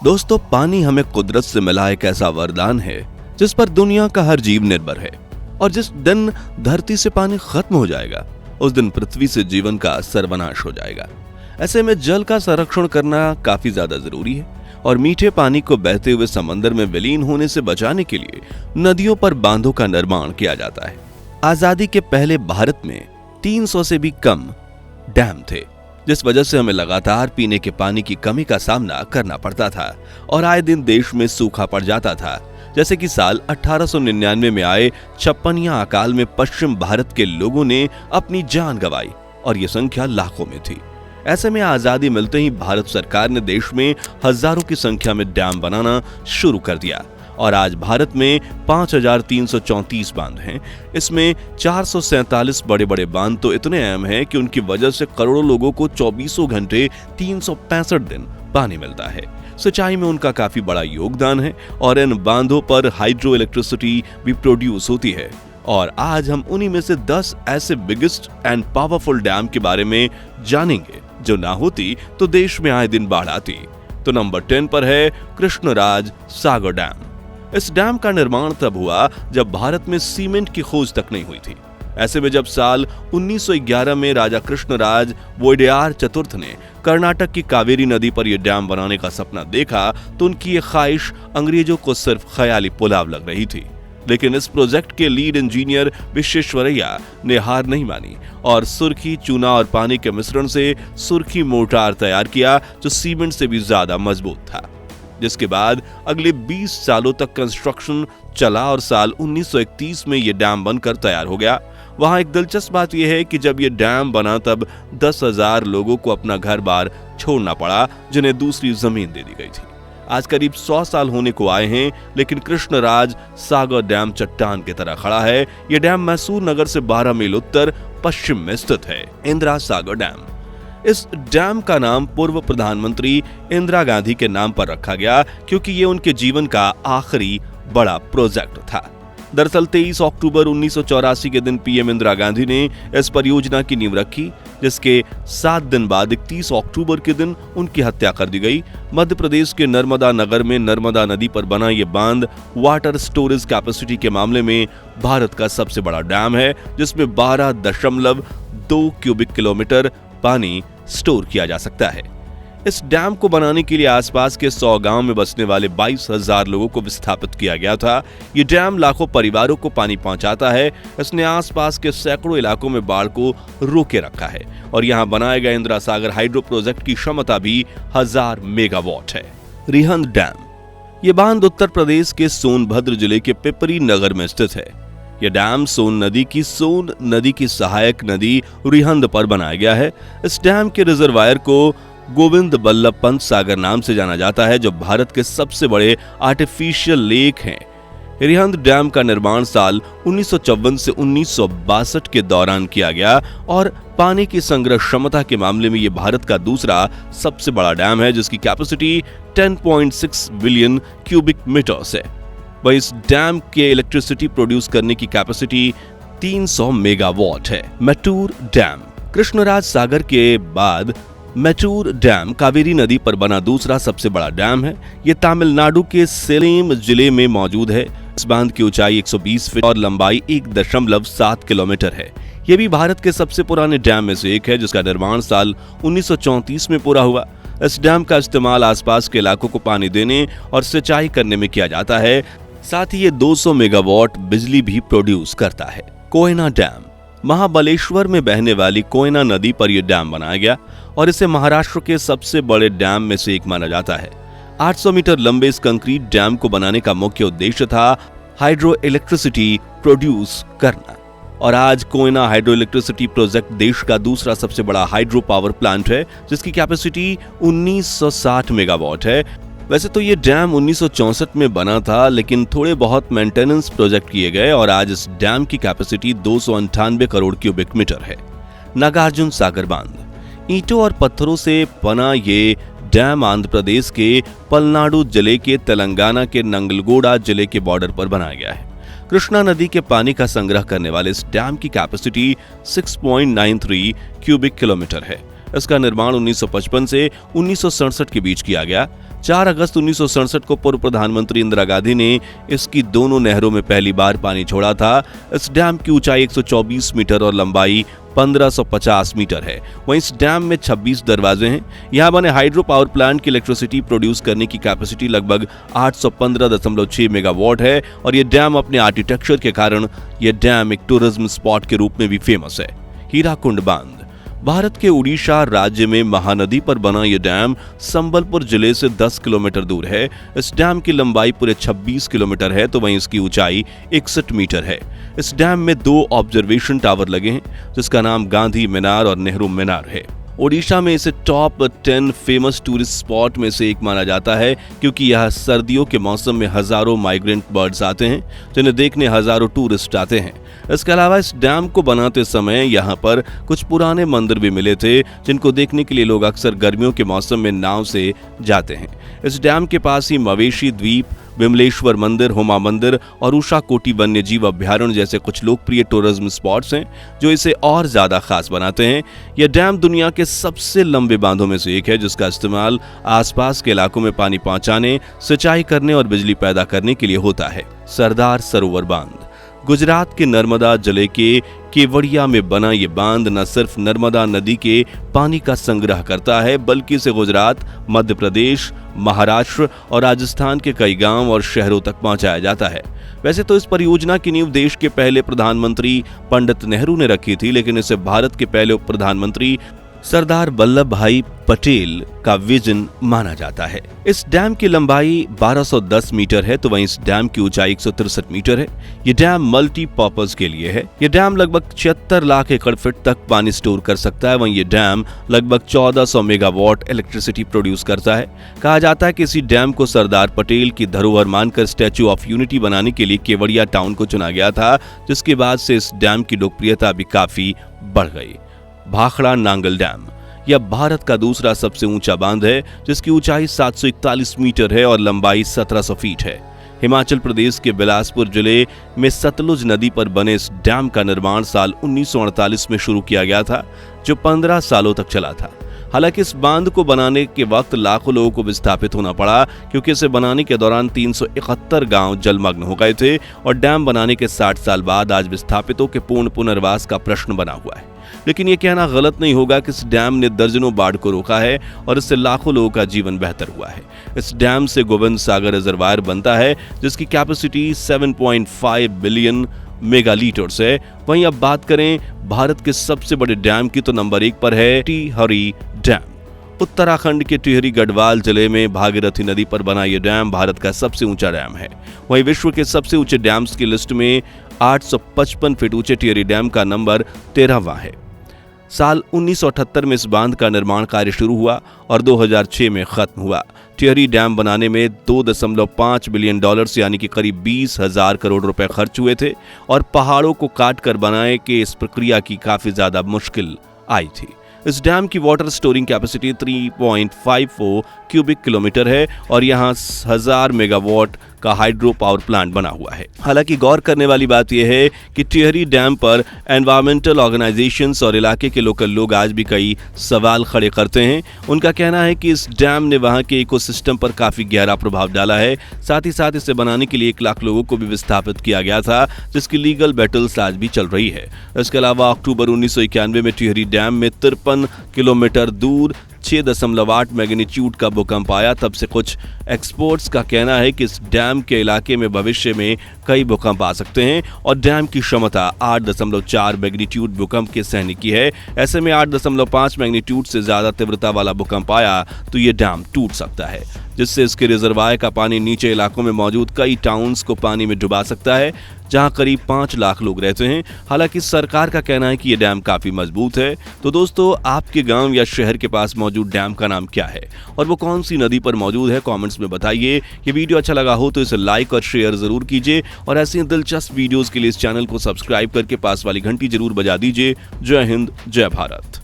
दोस्तों, पानी हमें कुदरत से मिला एक ऐसा वरदान है जिस पर दुनिया का हर जीव निर्भर है। और जिस दिन धरती से पानी खत्म हो जाएगा उस दिन पृथ्वी से जीवन का सर्वनाश हो जाएगा। ऐसे में जल का संरक्षण करना काफी ज्यादा जरूरी है और मीठे पानी को बहते हुए समंदर में विलीन होने से बचाने के लिए नदियों पर बांधों का निर्माण किया जाता है। आजादी के पहले भारत में 300 से भी कम डैम थे, जिस वजह से हमें लगातार पीने के पानी की कमी का सामना करना पड़ता था और आए दिन देश में सूखा पड़ जाता था। जैसे कि साल 1899 में आए छप्पनिया अकाल में पश्चिम भारत के लोगों ने अपनी जान गंवाई और ये संख्या लाखों में थी। ऐसे में आजादी मिलते ही भारत सरकार ने देश में हजारों की संख्या में डैम बनाना शुरू कर दिया और आज भारत में 5334 बांध हैं। इसमें 447 बड़े बड़े बांध तो इतने अहम हैं कि उनकी वजह से करोड़ों लोगों को 24 घंटे 365 दिन पानी मिलता है। सिंचाई में उनका काफी बड़ा योगदान है और इन बांधों पर हाइड्रो इलेक्ट्रिसिटी भी प्रोड्यूस होती है। और आज हम उन्हीं में से 10 ऐसे बिगेस्ट एंड पावरफुल डैम के बारे में जानेंगे जो ना होती तो देश में आए दिन बाढ़ आती। तो नंबर 10 पर है कृष्णराज सागर डैम। इस डैम का निर्माण तब हुआ जब भारत में सीमेंट की खोज तक नहीं हुई थी। ऐसे में जब साल 1911 में राजा कृष्णराज वोडेयार चतुर्थ ने कर्नाटक की कावेरी नदी पर यह डैम बनाने का सपना देखा तो उनकी ये ख्वाहिश अंग्रेजों को सिर्फ ख्याली पुलाव लग रही थी। लेकिन इस प्रोजेक्ट के लीड इंजीनियर विश्वेश्वरैया ने हार नहीं मानी और सुर्खी, चूना और पानी के मिश्रण से सुर्खी मोर्टार तैयार किया जो सीमेंट से भी ज्यादा मजबूत था। जिसके बाद अगले 20 सालों तक कंस्ट्रक्शन चला और साल 1931 में यह डैम बनकर तैयार हो गया। वहां एक दिलचस्प बात यह है कि जब यह डैम बना तब 10,000 लोगों को अपना घर बार छोड़ना पड़ा जिन्हें दूसरी जमीन दे दी गई थी। आज करीब 100 साल होने को आए हैं लेकिन कृष्णराज सागर डैम चट्टान की तरह खड़ा है। यह डैम मैसूर नगर से 12 मील उत्तर पश्चिम में स्थित है। इंदिरा सागर डैम। इस डैम का नाम पूर्व प्रधानमंत्री इंदिरा गांधी के नाम पर रखा गया क्योंकि ये उनके जीवन का आखिरी बड़ा प्रोजेक्ट था। दरअसल 23 अक्टूबर 1984 के दिन पीएम इंदिरा गांधी ने इस परियोजना की नींव रखी, जिसके 7 दिन बाद 31 अक्टूबर के दिन उनकी हत्या कर दी गई। मध्य प्रदेश के नर्मदा नगर में नर्मदा नदी पर बना ये बांध वाटर स्टोरेज कैपेसिटी के मामले में भारत का सबसे बड़ा डैम है, जिसमें 12.2 क्यूबिक किलोमीटर पानी स्टोर किया जा सकता है। इस डैम को बनाने के लिए आसपास के 100 गांव में बसने वाले 22,000 लोगों को विस्थापित किया गया था। ये डैम लाखों परिवारों को पानी पहुंचाता है। इसने आसपास के सैकड़ों इलाकों में बाढ़ को रोके रखा है और यहां बनाए गए इंदिरा सागर हाइड्रो प्रोजेक्ट की क्षमता भी 1000 मेगावाट है। रिहंद डैम। ये बांध उत्तर प्रदेश के सोनभद्र जिले के पिपरी नगर में स्थित है। यह डैम सोन नदी की सहायक नदी रिहंद पर बनाया गया है। इस डैम के रिजर्वायर को गोविंद बल्लभ पंत सागर नाम से जाना जाता है, जो भारत के सबसे बड़े आर्टिफिशियल लेक हैं। रिहंद डैम का निर्माण साल 1954 से 1962 के दौरान किया गया और पानी की संग्रह क्षमता के मामले में यह भारत का दूसरा सबसे बड़ा डैम है, जिसकी कैपेसिटी 10.6 बिलियन क्यूबिक मीटर्स है। वह इस डैम के इलेक्ट्रिसिटी प्रोड्यूस करने की कैपेसिटी 300 मेगावाट है। मैटूर डैम। कृष्णराज सागर के बाद मैटूर डैम कावेरी नदी पर बना दूसरा सबसे बड़ा डैम है। यह तमिलनाडु के सेलेम जिले में मौजूद है। इस बांध की ऊंचाई 120 फीट और लंबाई 1.7 किलोमीटर है। यह भी भारत के सबसे पुराने डैम में से एक है, जिसका निर्माण साल 1934 में पूरा हुआ। इस डैम का इस्तेमाल आसपास के इलाकों को पानी देने और सिंचाई करने में किया जाता है। साथ ही ये 200 मेगावाट बिजली भी प्रोड्यूस करता है। कोयना डैम। महाबलेश्वर में बहने वाली कोयना नदी पर यह डैम बनाया गया और इसे महाराष्ट्र के सबसे बड़े डैम में से एक माना जाता है। 800 मीटर लंबे इस कंक्रीट डैम को बनाने का मुख्य उद्देश्य था हाइड्रो इलेक्ट्रिसिटी प्रोड्यूस करना। और आज कोयना हाइड्रो इलेक्ट्रिसिटी प्रोजेक्ट देश का दूसरा सबसे बड़ा हाइड्रो पावर प्लांट है, जिसकी कैपेसिटी 1960 मेगावाट है। वैसे तो ये डैम 1964 में बना था, लेकिन थोड़े बहुत मेंटेनेंस प्रोजेक्ट किए गए और आज इस डैम की कैपेसिटी 298 करोड़ क्यूबिक मीटर है। नागार्जुन सागर बांध। ईंटों और पत्थरों से बना ये डैम आंध्र प्रदेश के पलनाडु जिले के तेलंगाना के नंगलगोड़ा जिले के बॉर्डर पर बनाया गया है। कृष्णा नदी के पानी का संग्रह करने वाले इस डैम की कैपेसिटी 6.93 क्यूबिक किलोमीटर है। इसका निर्माण 1955 से 1967 के बीच किया गया। 4 अगस्त 1967 को पूर्व प्रधानमंत्री इंदिरा गांधी ने इसकी दोनों नहरों में पहली बार पानी छोड़ा था। इस डैम की ऊंचाई 124 मीटर और लंबाई 1550 मीटर है। वहीं इस डैम में 26 दरवाजे हैं। यहां बने हाइड्रो पावर प्लांट की इलेक्ट्रिसिटी प्रोड्यूस करने की कैपेसिटी लगभग 815.6 मेगावाट है और यह डैम अपने आर्किटेक्चर के कारण यह डैम एक टूरिज्म स्पॉट के रूप में भी फेमस है। हीराकुंड बांध भारत के उड़ीसा राज्य में महानदी पर बना यह डैम संबलपुर जिले से 10 किलोमीटर दूर है। इस डैम की लंबाई पूरे 26 किलोमीटर है तो वहीं इसकी ऊंचाई 61 मीटर है। इस डैम में 2 ऑब्जर्वेशन टावर लगे हैं जिसका नाम गांधी मीनार और नेहरू मीनार है। ओडिशा में इसे टॉप 10 फेमस टूरिस्ट स्पॉट में से एक माना जाता है क्योंकि यह सर्दियों के मौसम में हजारों माइग्रेंट बर्ड्स आते हैं जिन्हें देखने हजारों टूरिस्ट आते हैं। इसके अलावा इस डैम को बनाते समय यहाँ पर कुछ पुराने मंदिर भी मिले थे जिनको देखने के लिए लोग अक्सर गर्मियों के मौसम में नाव से जाते हैं। इस डैम के पास ही मवेशी द्वीप, विमलेश्वर मंदिर, हुमा मंदिर और उषा कोटी वन्य जीव अभ्यारण्य जैसे कुछ लोकप्रिय टूरिज्म स्पॉट्स हैं जो इसे और ज्यादा खास बनाते हैं। यह डैम दुनिया के सबसे लंबे बांधों में से एक है जिसका इस्तेमाल आसपास के इलाकों में पानी पहुंचाने, सिंचाई करने और बिजली पैदा करने के लिए होता है। सरदार सरोवर बांध गुजरात के नर्मदा जिले के केवड़िया में बना ये बांध न सिर्फ नर्मदा नदी के पानी का संग्रह करता है बल्कि इसे गुजरात, मध्य प्रदेश, महाराष्ट्र और राजस्थान के कई गांव और शहरों तक पहुंचाया जाता है। वैसे तो इस परियोजना की नींव देश के पहले प्रधानमंत्री पंडित नेहरू ने रखी थी, लेकिन इसे भारत के पहले उप प्रधानमंत्री सरदार वल्लभ भाई पटेल का विजन माना जाता है। इस डैम की लंबाई 1210 मीटर है तो वहीं इस डैम की ऊंचाई 163 मीटर है। यह डैम मल्टीपर्पज के लिए है। यह डैम लगभग 76 लाख एकड़ फीट तक पानी स्टोर कर सकता है। वहीं यह डैम लगभग 1400 मेगावाट इलेक्ट्रिसिटी प्रोड्यूस करता है। कहा जाता है कि इसी डैम को सरदार पटेल की धरोहर मानकर स्टैच्यू ऑफ यूनिटी बनाने के लिए केवड़िया टाउन को चुना गया था, जिसके बाद से इस डैम की लोकप्रियता भी काफी बढ़ गई। भाखड़ा नांगल डैम यह भारत का दूसरा सबसे ऊंचा बांध है जिसकी ऊंचाई 741 मीटर है और लंबाई 1700 फीट है। हिमाचल प्रदेश के बिलासपुर जिले में सतलुज नदी पर बने इस डैम का निर्माण साल 1948 में शुरू किया गया था जो 15 सालों तक चला था। हालांकि इस बांध को बनाने के वक्त लाखों लोगों को विस्थापित होना पड़ा क्योंकि इसे बनाने के दौरान 371 गांव जलमग्न हो गए थे और डैम बनाने के 60 साल बाद आज विस्थापितों के पूर्ण पुनर्वास का प्रश्न बना हुआ है। लेकिन यह कहना गलत नहीं होगा कि इस डैम ने दर्जनों बाढ़ को रोका है और इससे लाखों लोगों का जीवन बेहतर हुआ है। इस डैम से गोविंद सागर रिजर्वायर बनता है जिसकी कैपेसिटी 7.5 बिलियन मेगालीटर है। वहीं अब बात करें भारत के सबसे बड़े डैम की तो नंबर 1 पर है टिहरी डैम। उत्तराखंड के टिहरी गढ़वाल जिले में भागीरथी नदी पर बना यह डैम भारत का सबसे ऊंचा डैम है। वहीं विश्व के सबसे ऊंचे डैम्स की लिस्ट में 855 फीट ऊंचे टिहरी डैम का नंबर 13वां है। साल 1978 में इस बांध का निर्माण कार्य शुरू हुआ और 2006 में खत्म हुआ। टिहरी डैम बनाने में $2.5 बिलियन यानी कि करीब 20,000 करोड़ रुपए खर्च हुए थे और पहाड़ों को काट कर बनाने के इस प्रक्रिया की काफी ज्यादा मुश्किल आई थी। इस डैम की water storing capacity 3.54 cubic kilometre है और यहाँ 1000 मेगावाट का हाइड्रो पावर प्लांट बना हुआ है। हालांकि गौर करने वाली बात यह है कि टिहरी डैम पर एनवायरमेंटल ऑर्गेनाइजेशंस और इलाके के लोकल लोग आज भी कई सवाल खड़े करते हैं। उनका कहना है कि इस डैम ने वहां के इकोसिस्टम पर काफी गहरा प्रभाव डाला है। साथ ही साथ इसे बनाने के लिए 1 लाख लोगों को भी विस्थापित किया गया था जिसकी लीगल बैटल्स आज भी चल रही है। इसके अलावा अक्टूबर 1991 में टिहरी डैम में 53 किलोमीटर दूर 6.8 मैग्नीट्यूड का भूकंप आया। तब से कुछ एक्सपर्ट्स का कहना है कि इस डैम के इलाके में भविष्य में कई भूकंप आ सकते हैं और डैम की क्षमता 8.4 मैग्नीट्यूड भूकंप के सहने की है। ऐसे में 8.5 मैग्नीट्यूड से ज्यादा तीव्रता वाला भूकंप आया तो ये डैम टूट सकता है, जिससे इसके रिजर्वायर का पानी नीचे इलाकों में मौजूद कई टाउन्स को पानी में डुबा सकता है जहां करीब 5 लाख लोग रहते हैं। हालांकि सरकार का कहना है कि यह डैम काफी मजबूत है। तो दोस्तों, आपके गांव या शहर के पास मौजूद डैम का नाम क्या है और वो कौन सी नदी पर मौजूद है? कमेंट्स में बताइए। ये वीडियो अच्छा लगा हो तो इसे लाइक और शेयर जरूर कीजिए और ऐसी दिलचस्प वीडियोस के लिए इस चैनल को सब्सक्राइब करके पास वाली घंटी जरूर बजा दीजिए। जय हिंद, जय भारत।